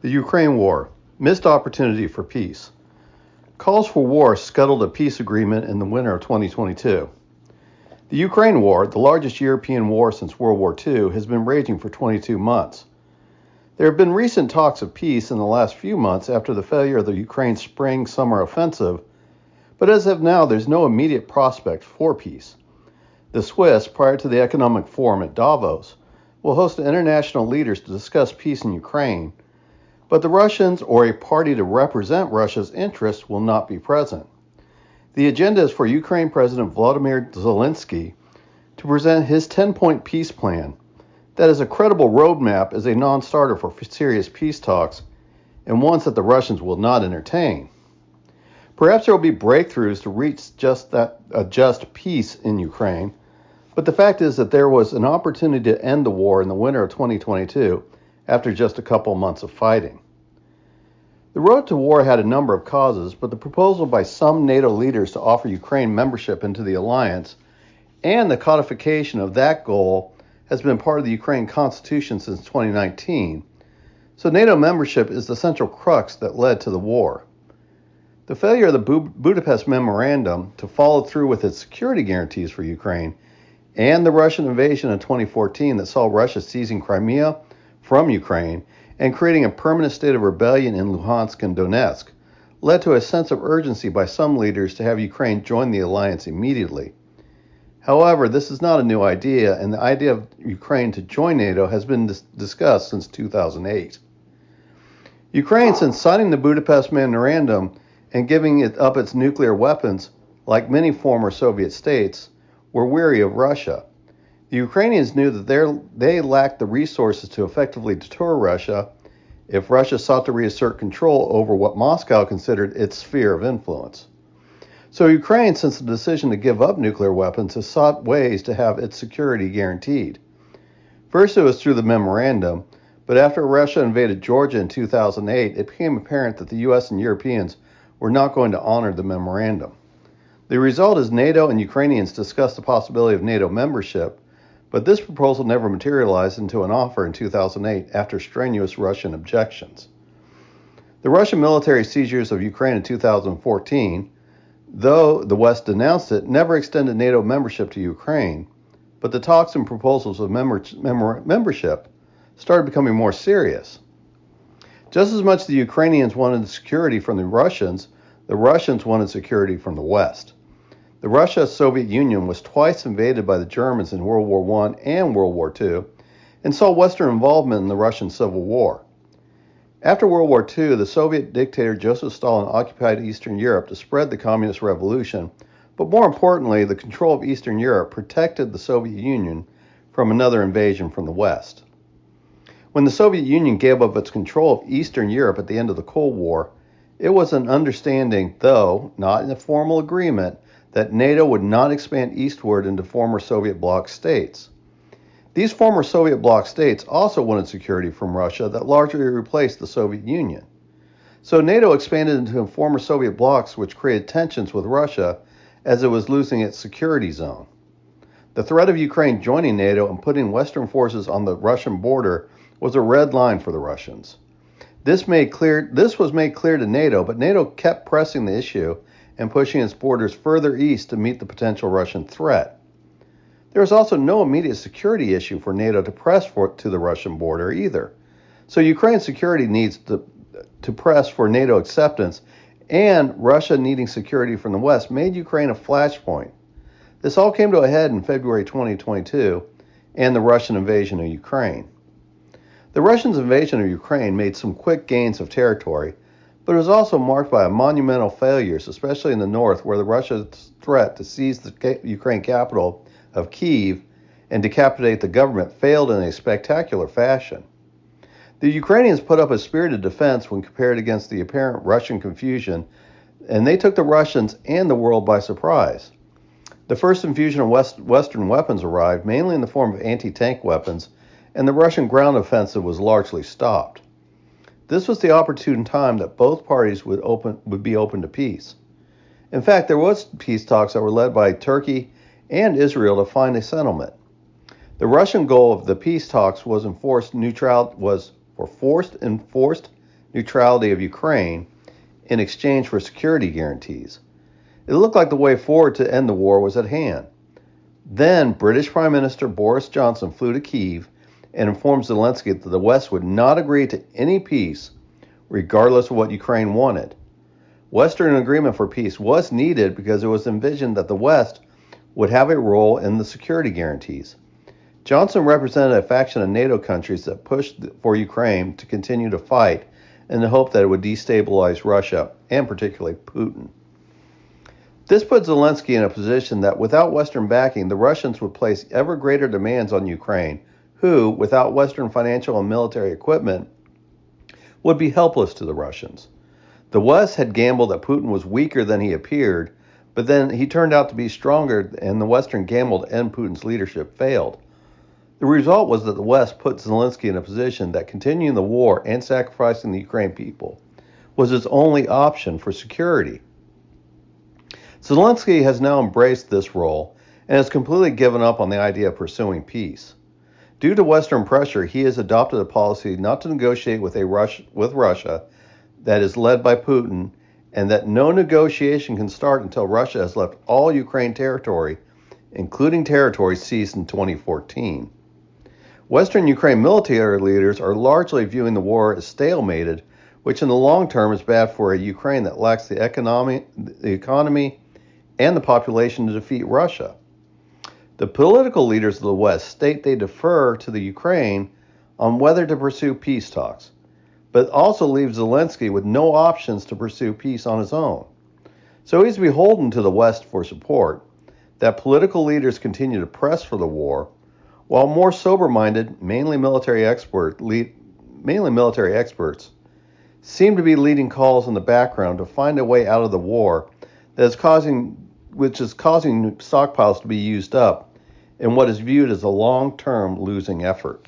The Ukraine War, missed opportunity for peace. Calls for war scuttled a peace agreement in the winter of 2022. The Ukraine War, the largest European war since World War II, has been raging for 22 months. There have been recent talks of peace in the last few months after the failure of the Ukraine spring-summer offensive, but as of now, there's no immediate prospect for peace. The Swiss, prior to the Economic Forum at Davos, will host international leaders to discuss peace in Ukraine, but the Russians or a party to represent Russia's interests will not be present. The agenda is for Ukraine President Volodymyr Zelensky to present his 10-point peace plan that is a credible roadmap as a non-starter for serious peace talks and ones that the Russians will not entertain. Perhaps there will be breakthroughs to reach just peace in Ukraine, but the fact is that there was an opportunity to end the war in the winter of 2022 after just a couple months of fighting. The road to war had a number of causes, but the proposal by some NATO leaders to offer Ukraine membership into the alliance and the codification of that goal has been part of the Ukraine constitution since 2019, so NATO membership is the central crux that led to the war. The failure of the Budapest Memorandum to follow through with its security guarantees for Ukraine and the Russian invasion in 2014 that saw Russia seizing Crimea from Ukraine and creating a permanent state of rebellion in Luhansk and Donetsk led to a sense of urgency by some leaders to have Ukraine join the alliance immediately. However, this is not a new idea, and the idea of Ukraine to join NATO has been discussed since 2008. Ukraine, since signing the Budapest Memorandum and giving it up its nuclear weapons, like many former Soviet states, were weary of Russia. The Ukrainians knew that they lacked the resources to effectively deter Russia if Russia sought to reassert control over what Moscow considered its sphere of influence. So Ukraine, since the decision to give up nuclear weapons, has sought ways to have its security guaranteed. First, it was through the memorandum, but after Russia invaded Georgia in 2008, it became apparent that the U.S. and Europeans were not going to honor the memorandum. The result is NATO and Ukrainians discussed the possibility of NATO membership, but this proposal never materialized into an offer in 2008 after strenuous Russian objections. The Russian military seizures of Ukraine in 2014, though the West denounced it, never extended NATO membership to Ukraine, but the talks and proposals of membership started becoming more serious. Just as much the Ukrainians wanted security from the Russians wanted security from the West. The Russia-Soviet Union was twice invaded by the Germans in World War I and World War II, and saw Western involvement in the Russian Civil War. After World War II, the Soviet dictator Joseph Stalin occupied Eastern Europe to spread the communist revolution, but more importantly, the control of Eastern Europe protected the Soviet Union from another invasion from the West. When the Soviet Union gave up its control of Eastern Europe at the end of the Cold War, it was an understanding, though not in a formal agreement, that NATO would not expand eastward into former Soviet bloc states. These former Soviet bloc states also wanted security from Russia that largely replaced the Soviet Union. So NATO expanded into former Soviet blocs, which created tensions with Russia as it was losing its security zone. The threat of Ukraine joining NATO and putting Western forces on the Russian border was a red line for the Russians. This was made clear to NATO, but NATO kept pressing the issue and pushing its borders further east to meet the potential Russian threat. There was also no immediate security issue for NATO to press to the Russian border either. So Ukraine's security needs to press for NATO acceptance, and Russia needing security from the West made Ukraine a flashpoint. This all came to a head in February 2022 and the Russian invasion of Ukraine. The Russians' invasion of Ukraine made some quick gains of territory, but it was also marked by monumental failures, especially in the north, where the Russia's threat to seize the Ukraine capital of Kyiv and decapitate the government failed in a spectacular fashion. The Ukrainians put up a spirited defense when compared against the apparent Russian confusion, and they took the Russians and the world by surprise. The first infusion of Western weapons arrived, mainly in the form of anti-tank weapons, and the Russian ground offensive was largely stopped. This was the opportune time that both parties would be open to peace. In fact, there was peace talks that were led by Turkey and Israel to find a settlement. The Russian goal of the peace talks was for forced neutrality of Ukraine in exchange for security guarantees. It looked like the way forward to end the war was at hand. Then British Prime Minister Boris Johnson flew to Kyiv and informed Zelensky that the West would not agree to any peace regardless of what Ukraine wanted. Western agreement for peace was needed because it was envisioned that the West would have a role in the security guarantees. Johnson represented a faction of NATO countries that pushed for Ukraine to continue to fight in the hope that it would destabilize Russia, and particularly Putin. This put Zelensky in a position that without Western backing, the Russians would place ever greater demands on Ukraine, who, without Western financial and military equipment, would be helpless to the Russians. The West had gambled that Putin was weaker than he appeared, but then he turned out to be stronger, and the Western gamble to end Putin's leadership failed. The result was that the West put Zelensky in a position that continuing the war and sacrificing the Ukrainian people was his only option for security. Zelensky has now embraced this role and has completely given up on the idea of pursuing peace. Due to Western pressure, he has adopted a policy not to negotiate with Russia that is led by Putin, and that no negotiation can start until Russia has left all Ukraine territory, including territory seized in 2014. Western Ukraine military leaders are largely viewing the war as stalemated, which in the long term is bad for a Ukraine that lacks the economy and the population to defeat Russia. The political leaders of the West state they defer to the Ukraine on whether to pursue peace talks, but also leave Zelensky with no options to pursue peace on his own. So he's beholden to the West for support, that political leaders continue to press for the war, while more sober-minded, mainly military experts, seem to be leading calls in the background to find a way out of the war which is causing stockpiles to be used up in what is viewed as a long-term losing effort.